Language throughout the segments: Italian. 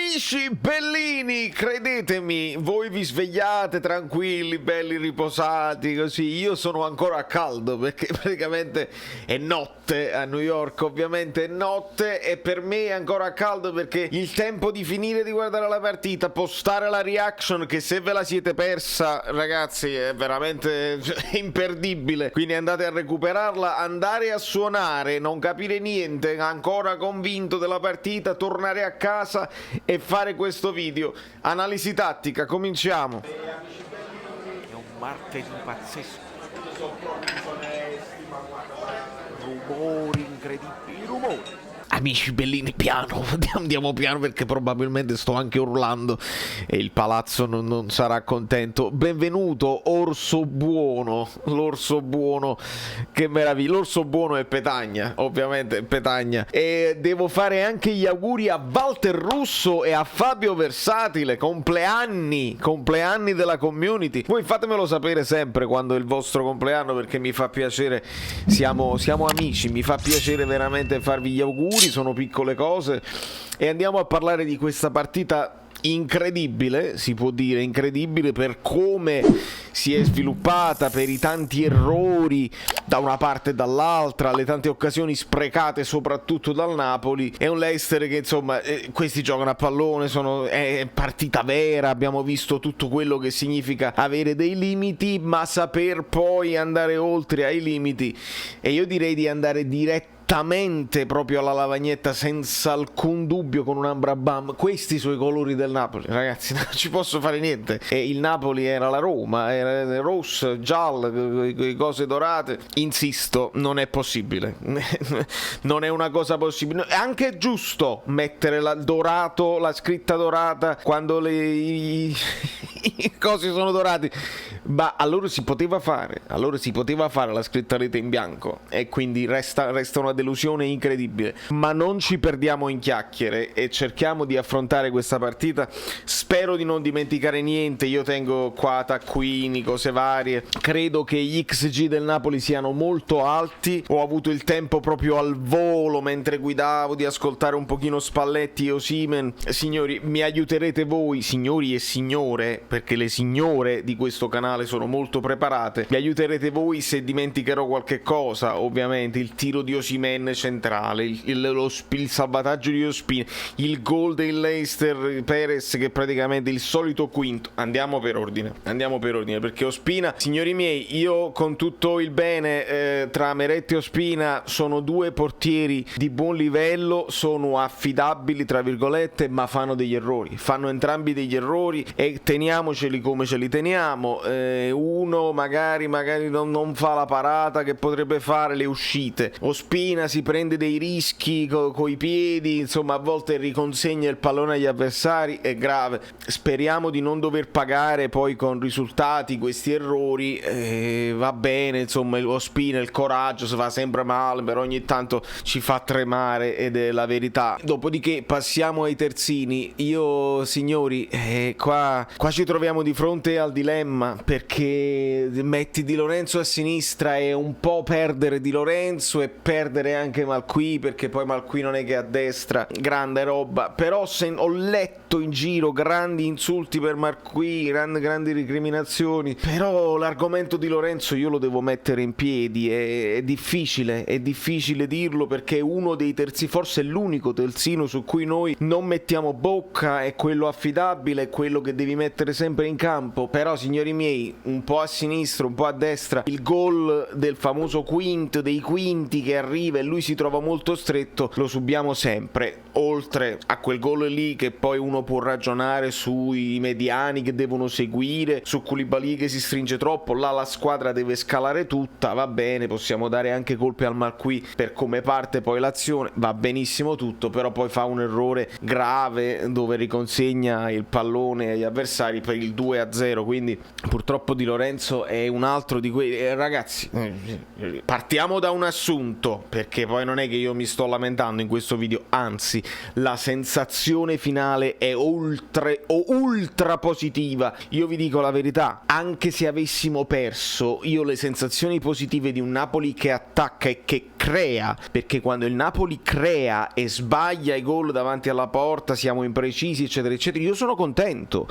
Amici bellini, credetemi, voi vi svegliate tranquilli, belli riposati, così. Io sono ancora a caldo perché praticamente è notte a New York, ovviamente è notte, e per me è ancora a caldo perché il tempo di finire di guardare la partita, postare la reaction, che se ve la siete persa, ragazzi, è veramente imperdibile. Quindi andate a recuperarla, andare a suonare, non capire niente, ancora convinto della partita, tornare a casa e fare questo video. Analisi tattica, cominciamo. È un martedì pazzesco. Rumori incredibili, rumori. Amici bellini, piano, andiamo piano perché probabilmente sto anche urlando e il palazzo non sarà contento. Benvenuto Orso Buono, l'Orso Buono, che meraviglia, l'Orso Buono è Petagna, ovviamente Petagna. E devo fare anche gli auguri a Walter Russo e a Fabio Versatile, compleanni della community. Voi fatemelo sapere sempre quando è il vostro compleanno perché mi fa piacere, siamo amici, mi fa piacere veramente farvi gli auguri. Sono piccole cose e andiamo a parlare di questa partita incredibile, si può dire incredibile per come si è sviluppata, per i tanti errori da una parte e dall'altra, le tante occasioni sprecate soprattutto dal Napoli. È un Leicester che insomma questi giocano a pallone, è partita vera, abbiamo visto tutto quello che significa avere dei limiti ma saper poi andare oltre ai limiti, e io direi di andare direttamente proprio alla lavagnetta senza alcun dubbio con un Ambrabam. Questi sono i colori del Napoli, ragazzi, non ci posso fare niente. E il Napoli era la Roma, era rosso, giallo, cose dorate. Insisto, non è possibile. Non è una cosa possibile. È anche giusto mettere dorato, la scritta dorata quando i cosi sono dorati, ma allora si poteva fare la scritta rete in bianco, e quindi resta una delusione incredibile. Ma non ci perdiamo in chiacchiere e cerchiamo di affrontare questa partita. Spero di non dimenticare niente, io tengo qua taccuini, cose varie. Credo che gli XG del Napoli siano molto alti. Ho avuto il tempo proprio al volo mentre guidavo di ascoltare un pochino Spalletti e Osimhen. Signori, mi aiuterete voi, signori e signore, perché le signore di questo canale sono molto preparate. Mi aiuterete voi se dimenticherò qualche cosa. Ovviamente il tiro di Osimhen centrale, il salvataggio di Ospina, il gol del Leicester, Perez che è praticamente il solito quinto. Andiamo per ordine perché Ospina, signori miei, io con tutto il bene tra Meret e Ospina, sono due portieri di buon livello, sono affidabili tra virgolette, ma fanno entrambi degli errori e teniamoceli come ce li teniamo. Uno magari non fa la parata che potrebbe fare, le uscite. Ospina si prende dei rischi coi piedi, insomma a volte riconsegna il pallone agli avversari, è grave. Speriamo di non dover pagare poi con risultati questi errori. Va bene, insomma, Ospina, il coraggio, si fa sempre male, però ogni tanto ci fa tremare ed è la verità. Dopodiché passiamo ai terzini. Io, signori, qua ci troviamo di fronte al dilemma, perché metti Di Lorenzo a sinistra e un po' perdere Di Lorenzo e perdere anche Malqui, perché poi Malqui non è che a destra, grande roba. Però ho letto in giro grandi insulti per Malqui, grandi recriminazioni, però l'argomento Di Lorenzo io lo devo mettere in piedi. È difficile dirlo perché è uno dei terzi, forse è l'unico terzino su cui noi non mettiamo bocca, è quello affidabile, è quello che devi mettere sempre in campo. Però signori miei, un po' a sinistra, un po' a destra, il gol del famoso quinto dei quinti che arriva e lui si trova molto stretto, lo subiamo sempre. Oltre a quel gol lì che poi uno può ragionare sui mediani che devono seguire, su Koulibaly che si stringe troppo, là la squadra deve scalare tutta, va bene, possiamo dare anche colpe al Malqui per come parte poi l'azione, va benissimo tutto, però poi fa un errore grave dove riconsegna il pallone agli avversari per il 2-0, quindi purtroppo purtroppo Di Lorenzo è un altro di quei ragazzi, partiamo da un assunto, perché poi non è che io mi sto lamentando in questo video, anzi la sensazione finale è ultra positiva. Io vi dico la verità, anche se avessimo perso, io le sensazioni positive di un Napoli che attacca e che crea, perché quando il Napoli crea e sbaglia i gol davanti alla porta, siamo imprecisi eccetera eccetera, io sono contento.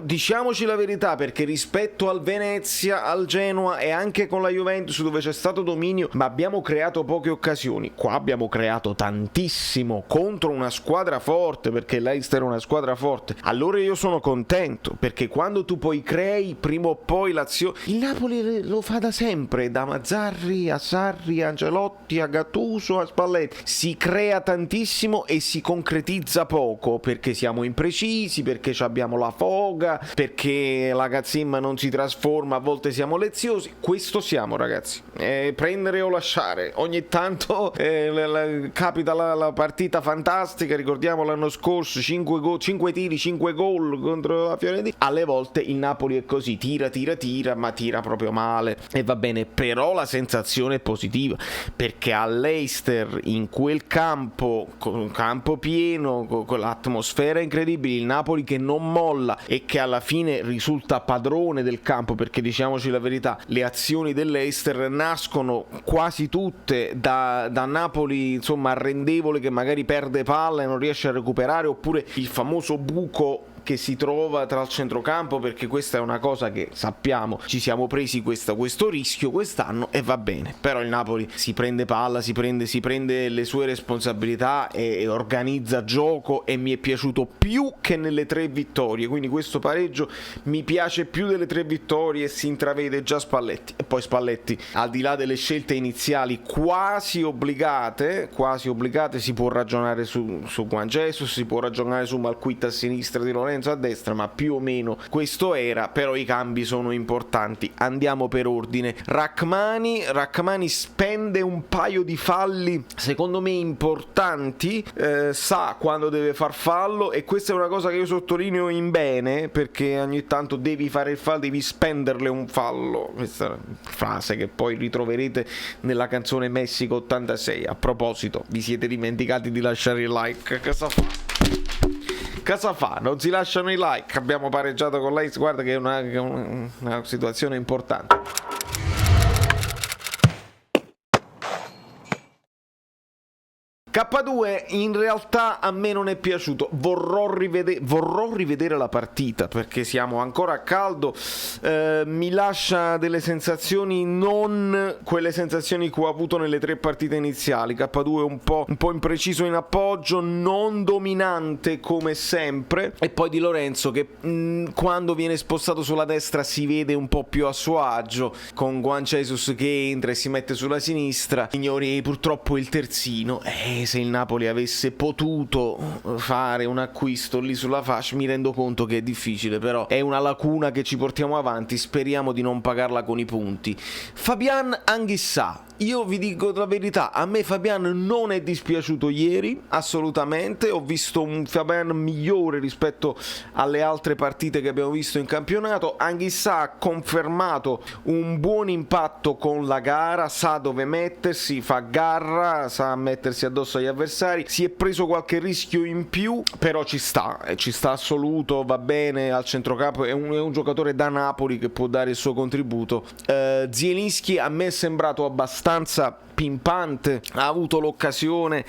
Diciamoci la verità, perché rispetto al Venezia, al Genoa e anche con la Juventus, dove c'è stato dominio ma abbiamo creato poche occasioni, qua abbiamo creato tantissimo contro una squadra forte, perché l'Leicester è una squadra forte. Allora io sono contento, perché quando tu poi crei, prima o poi l'azione, il Napoli lo fa da sempre, da Mazzarri a Sarri a Ancelotti a Gattuso a Spalletti, si crea tantissimo e si concretizza poco, perché siamo imprecisi, perché abbiamo la foga, perché la Gazzimma non si trasforma, a volte siamo leziosi. Questo siamo, ragazzi, prendere o lasciare. Ogni tanto capita la partita fantastica, ricordiamo l'anno scorso 5 tiri, 5 gol contro la Fiorentina. Alle volte il Napoli è così, tira ma tira proprio male, e va bene, però la sensazione è positiva, perché all'Leicester, in quel campo, con un campo pieno, con l'atmosfera incredibile, il Napoli che non molla e che alla fine risulta padrone del campo, perché diciamoci la verità, le azioni dell'Leicester nascono quasi tutte da Napoli, insomma, arrendevole, che magari perde palla e non riesce a recuperare, oppure il famoso buco che si trova tra il centrocampo, perché questa è una cosa che sappiamo, ci siamo presi questo rischio quest'anno e va bene, però il Napoli si prende palla, si prende le sue responsabilità e organizza gioco, e mi è piaciuto più che nelle 3 vittorie, quindi questo pareggio mi piace più delle 3 vittorie e si intravede già Spalletti. E poi Spalletti, al di là delle scelte iniziali quasi obbligate, si può ragionare su Juan Jesus, si può ragionare su Malquita a sinistra, Di Lorenzo a destra, ma più o meno questo era, però i cambi sono importanti. Andiamo per ordine. Rachmani spende un paio di falli secondo me importanti, sa quando deve far fallo, e questa è una cosa che io sottolineo in bene, perché ogni tanto devi fare il fallo, devi spenderle un fallo. Questa è una frase che poi ritroverete nella canzone Messico 86. A proposito, vi siete dimenticati di lasciare il like, cosa fa? Non si lasciano i like. Abbiamo pareggiato con lei, guarda che è una situazione importante. K2 in realtà a me non è piaciuto, vorrò rivedere la partita, perché siamo ancora a caldo, mi lascia delle sensazioni, non quelle sensazioni che ho avuto nelle 3 partite iniziali. K2 un po' impreciso in appoggio, non dominante come sempre, e poi Di Lorenzo che quando viene spostato sulla destra si vede un po' più a suo agio, con Juan Jesus che entra e si mette sulla sinistra. Signori, purtroppo il terzino, se il Napoli avesse potuto fare un acquisto lì sulla fascia, mi rendo conto che è difficile, però è una lacuna che ci portiamo avanti, speriamo di non pagarla con i punti. Fabian Anghissà, io vi dico la verità, a me Fabian non è dispiaciuto ieri, assolutamente. Ho visto un Fabian migliore rispetto alle altre partite che abbiamo visto in campionato. Anghissà ha confermato un buon impatto con la gara, sa dove mettersi, fa garra, sa mettersi addosso agli avversari, si è preso qualche rischio in più, però ci sta assoluto, va bene al centrocampo, è un giocatore da Napoli che può dare il suo contributo. Zielinski a me è sembrato abbastanza pimpante, ha avuto l'occasione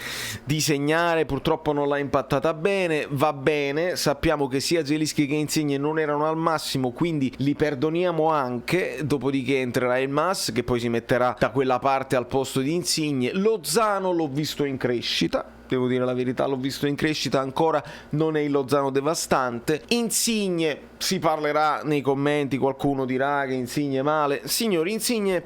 di segnare, purtroppo non l'ha impattata bene, va bene, sappiamo che sia Zielinski che Insigne non erano al massimo, quindi li perdoniamo anche, dopodiché entrerà il Mas che poi si metterà da quella parte al posto di Insigne. Lozano l'ho visto in crescita, devo dire la verità, l'ho visto in crescita, ancora non è il Lozano devastante. Insigne, si parlerà nei commenti, qualcuno dirà che Insigne è male. Signori, Insigne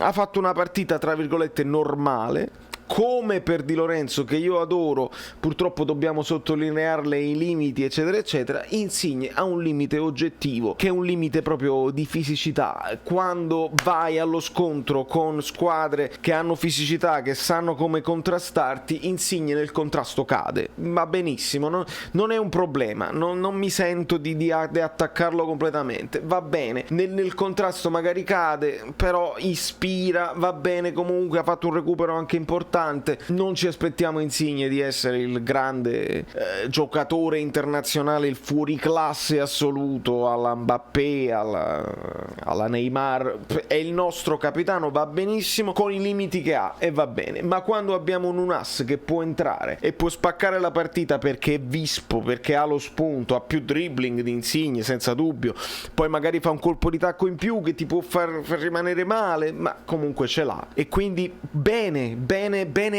ha fatto una partita tra virgolette normale, come per Di Lorenzo, che io adoro, purtroppo dobbiamo sottolinearle i limiti eccetera eccetera. Insigne ha un limite oggettivo, che è un limite proprio di fisicità. Quando vai allo scontro con squadre che hanno fisicità, che sanno come contrastarti, Insigne nel contrasto cade, va benissimo, non è un problema, non mi sento di attaccarlo completamente, va bene, nel contrasto magari cade, però ispira, va bene, comunque ha fatto un recupero anche importante. Non ci aspettiamo Insigne di essere il grande giocatore internazionale, il fuoriclasse assoluto alla Mbappé, alla Neymar, è il nostro capitano, va benissimo con i limiti che ha e va bene, ma quando abbiamo un as che può entrare e può spaccare la partita perché è vispo, perché ha lo spunto, ha più dribbling di Insigne senza dubbio, poi magari fa un colpo di tacco in più che ti può far rimanere male, ma comunque ce l'ha, e quindi bene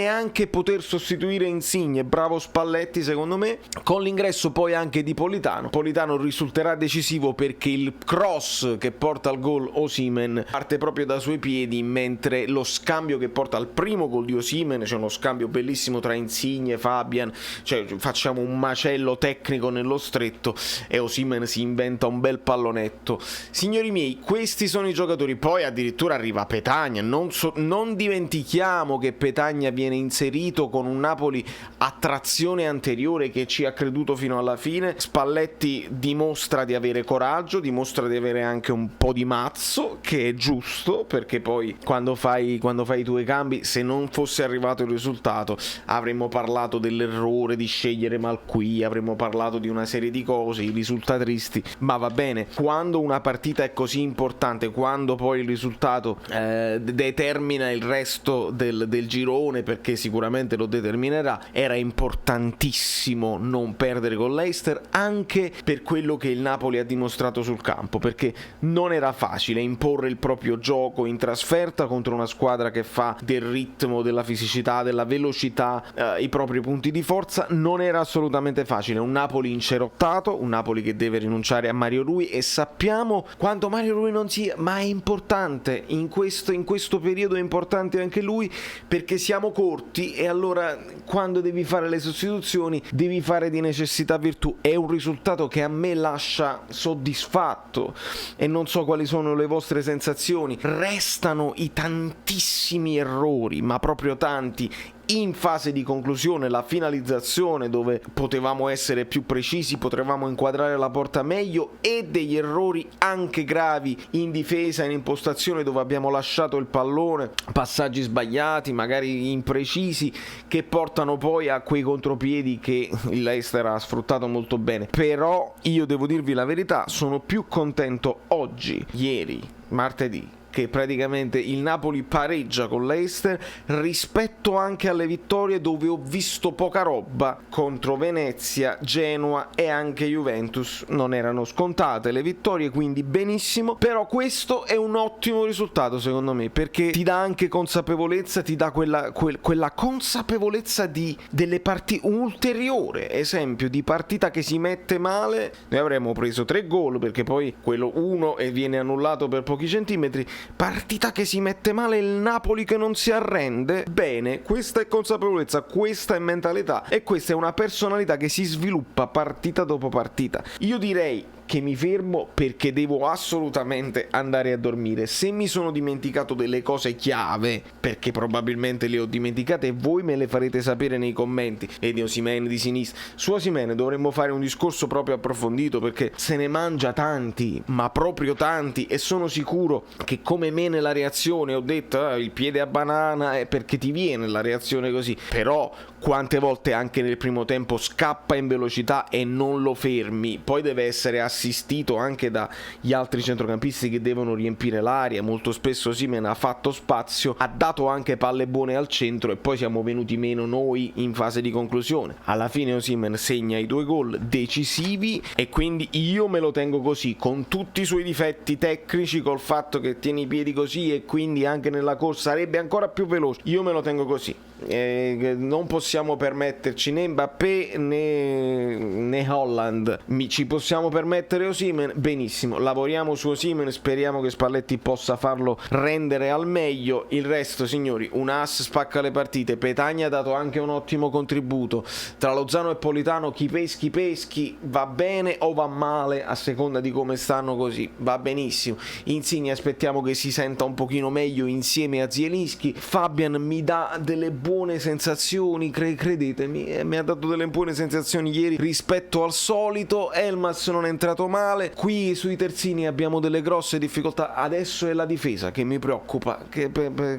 anche poter sostituire Insigne. Bravo Spalletti secondo me, con l'ingresso poi anche di Politano risulterà decisivo, perché il cross che porta al gol Osimhen parte proprio dai suoi piedi, mentre lo scambio che porta al primo gol di Osimhen, c'è uno scambio bellissimo tra Insigne e Fabian, cioè facciamo un macello tecnico nello stretto e Osimhen si inventa un bel pallonetto. Signori miei, questi sono i giocatori. Poi addirittura arriva Petagna, non dimentichiamo che Petagna viene inserito con un Napoli a trazione anteriore che ci ha creduto fino alla fine. Spalletti dimostra di avere coraggio, dimostra di avere anche un po' di mazzo, che è giusto, perché poi quando fai i tuoi cambi, se non fosse arrivato il risultato avremmo parlato dell'errore di scegliere Malqui, avremmo parlato di una serie di cose, i risultati tristi, ma va bene, quando una partita è così importante, quando poi il risultato determina il resto del girone, perché sicuramente lo determinerà, era importantissimo non perdere con l'Leicester, anche per quello che il Napoli ha dimostrato sul campo, perché non era facile imporre il proprio gioco in trasferta contro una squadra che fa del ritmo, della fisicità, della velocità i propri punti di forza. Non era assolutamente facile, un Napoli incerottato, un Napoli che deve rinunciare a Mario Rui, e sappiamo quanto Mario Rui non sia, ma è importante in questo periodo, è importante anche lui, perché siamo corti, e allora quando devi fare le sostituzioni devi fare di necessità virtù. È un risultato che a me lascia soddisfatto, e non so quali sono le vostre sensazioni. Restano i tantissimi errori, ma proprio tanti, in fase di conclusione, la finalizzazione dove potevamo essere più precisi, potevamo inquadrare la porta meglio, e degli errori anche gravi in difesa, in impostazione, dove abbiamo lasciato il pallone, passaggi sbagliati, magari imprecisi, che portano poi a quei contropiedi che il Leicester ha sfruttato molto bene. Però io devo dirvi la verità, sono più contento oggi, ieri, martedì, che praticamente il Napoli pareggia con l'Leicester, rispetto anche alle vittorie dove ho visto poca roba contro Venezia, Genoa e anche Juventus. Non erano scontate le vittorie, quindi benissimo, però questo è un ottimo risultato secondo me, perché ti dà anche consapevolezza, ti dà quella consapevolezza delle partite, un ulteriore esempio di partita che si mette male. Noi avremmo preso 3 gol, perché poi quello 1 e viene annullato per pochi centimetri. Partita che si mette male, il Napoli che non si arrende. Bene, questa è consapevolezza, questa è mentalità, e questa è una personalità che si sviluppa partita dopo partita. Io direi che mi fermo, perché devo assolutamente andare a dormire. Se mi sono dimenticato delle cose chiave, perché probabilmente le ho dimenticate, voi me le farete sapere nei commenti. E di Osimhen di sinistra, su Osimhen dovremmo fare un discorso proprio approfondito, perché se ne mangia tanti, ma proprio tanti, e sono sicuro che come me nella reazione ho detto il piede a banana, perché ti viene la reazione così, però quante volte anche nel primo tempo scappa in velocità e non lo fermi, poi deve essere assistito anche dagli altri centrocampisti che devono riempire l'area. Molto spesso Osimhen ha fatto spazio, ha dato anche palle buone al centro, e poi siamo venuti meno noi in fase di conclusione. Alla fine Osimhen segna i 2 gol decisivi, e quindi io me lo tengo così, con tutti i suoi difetti tecnici, col fatto che tiene i piedi così e quindi anche nella corsa sarebbe ancora più veloce. Io me lo tengo così. Non possiamo permetterci né Mbappé né Holland, ci possiamo permettere mettere Osimhen, benissimo, lavoriamo su Osimhen, speriamo che Spalletti possa farlo rendere al meglio. Il resto, signori, un as spacca le partite. Petagna ha dato anche un ottimo contributo. Tra Lozano e Politano chi peschi, va bene o va male a seconda di come stanno, così va benissimo. Insigne aspettiamo che si senta un pochino meglio insieme a Zielinski. Fabian mi dà delle buone sensazioni, credetemi, mi ha dato delle buone sensazioni ieri rispetto al solito. Elmas non è entrato male. Qui sui terzini abbiamo delle grosse difficoltà. Adesso è la difesa che mi preoccupa, che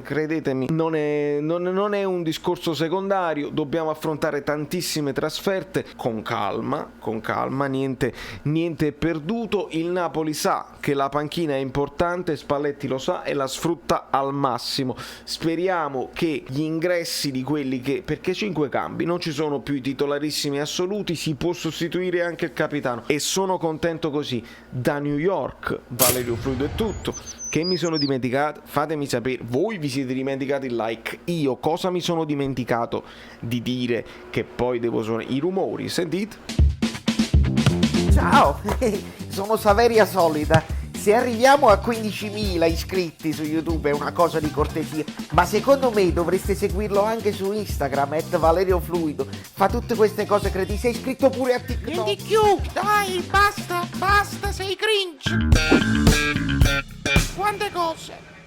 credetemi non è un discorso secondario. Dobbiamo affrontare tantissime trasferte con calma, niente è perduto. Il Napoli sa che la panchina è importante, Spalletti lo sa e la sfrutta al massimo. Speriamo che gli ingressi di quelli che, perché 5 cambi, non ci sono più i titolarissimi assoluti, si può sostituire anche il capitano e sono contento così. Da New York, Valerio Fluido è tutto. Che mi sono dimenticato? Fatemi sapere. Voi vi siete dimenticati il like. Io cosa mi sono dimenticato di dire? Che poi devo suonare i rumori, sentite? Ciao, sono Saveria Solida. Se arriviamo a 15.000 iscritti su YouTube è una cosa di cortesia, ma secondo me dovreste seguirlo anche su Instagram, @ValerioFluido. Fa tutte queste cose, credi? Sei iscritto pure a TikTok? Niente più, dai, basta, sei cringe. Quante cose.